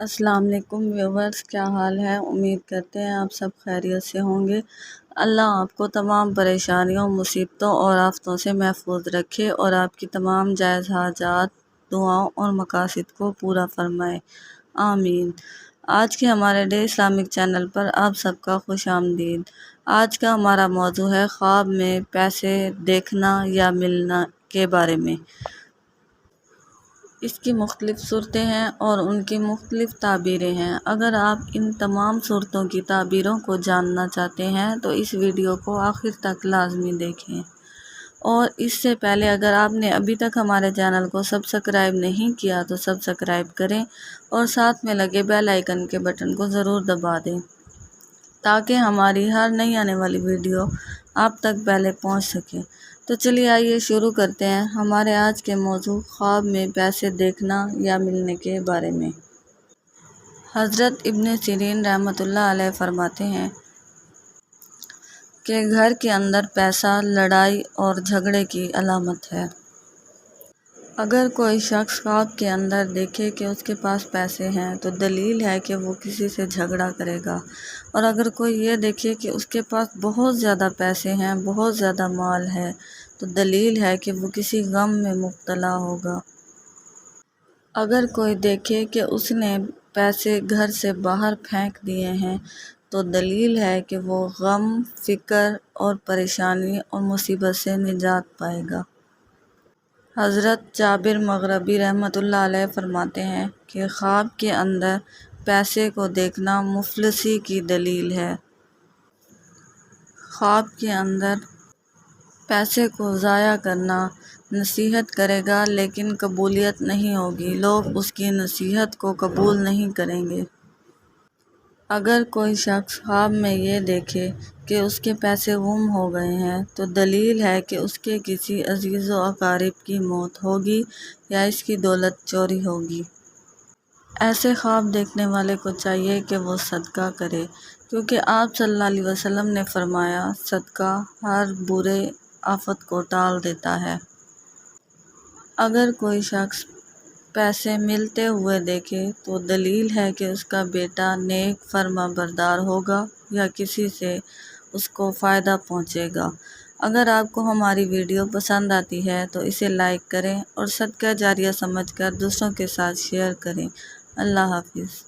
السلام علیکم ویورز، کیا حال ہے؟ امید کرتے ہیں آپ سب خیریت سے ہوں گے۔ اللہ آپ کو تمام پریشانیوں، مصیبتوں اور آفتوں سے محفوظ رکھے اور آپ کی تمام جائز حاجات، دعاؤں اور مقاصد کو پورا فرمائے، آمین۔ آج کے ہمارے ڈے اسلامک چینل پر آپ سب کا خوش آمدید۔ آج کا ہمارا موضوع ہے خواب میں پیسے دیکھنا یا ملنا کے بارے میں۔ اس کی مختلف صورتیں ہیں اور ان کی مختلف تعبیریں ہیں۔ اگر آپ ان تمام صورتوں کی تعبیروں کو جاننا چاہتے ہیں تو اس ویڈیو کو آخر تک لازمی دیکھیں، اور اس سے پہلے اگر آپ نے ابھی تک ہمارے چینل کو سبسکرائب نہیں کیا تو سبسکرائب کریں اور ساتھ میں لگے بیل آئیکن کے بٹن کو ضرور دبا دیں تاکہ ہماری ہر نئی آنے والی ویڈیو آپ تک پہلے پہنچ سکے۔ تو چلیے آئیے شروع کرتے ہیں ہمارے آج کے موضوع خواب میں پیسے دیکھنا یا ملنے کے بارے میں۔ حضرت ابن سیرین رحمۃ اللہ علیہ فرماتے ہیں کہ گھر کے اندر پیسہ لڑائی اور جھگڑے کی علامت ہے۔ اگر کوئی شخص خواب کے اندر دیکھے کہ اس کے پاس پیسے ہیں تو دلیل ہے کہ وہ کسی سے جھگڑا کرے گا، اور اگر کوئی یہ دیکھے کہ اس کے پاس بہت زیادہ پیسے ہیں، بہت زیادہ مال ہے، تو دلیل ہے کہ وہ کسی غم میں مبتلا ہوگا۔ اگر کوئی دیکھے کہ اس نے پیسے گھر سے باہر پھینک دیے ہیں تو دلیل ہے کہ وہ غم، فکر اور پریشانی اور مصیبت سے نجات پائے گا۔ حضرت جابر مغربی رحمۃ اللہ علیہ فرماتے ہیں کہ خواب کے اندر پیسے کو دیکھنا مفلسی کی دلیل ہے۔ خواب کے اندر پیسے کو ضائع کرنا نصیحت کرے گا لیکن قبولیت نہیں ہوگی، لوگ اس کی نصیحت کو قبول نہیں کریں گے۔ اگر کوئی شخص خواب میں یہ دیکھے کہ اس کے پیسے گم ہو گئے ہیں تو دلیل ہے کہ اس کے کسی عزیز و اقارب کی موت ہوگی یا اس کی دولت چوری ہوگی۔ ایسے خواب دیکھنے والے کو چاہیے کہ وہ صدقہ کرے، کیونکہ آپ صلی اللہ علیہ وسلم نے فرمایا صدقہ ہر برے آفت کو ٹال دیتا ہے۔ اگر کوئی شخص پیسے ملتے ہوئے دیکھے تو دلیل ہے کہ اس کا بیٹا نیک فرما بردار ہوگا یا کسی سے اس کو فائدہ پہنچے گا۔ اگر آپ کو ہماری ویڈیو پسند آتی ہے تو اسے لائک کریں اور صدقہ جاریہ سمجھ کر دوسروں کے ساتھ شیئر کریں۔ اللہ حافظ۔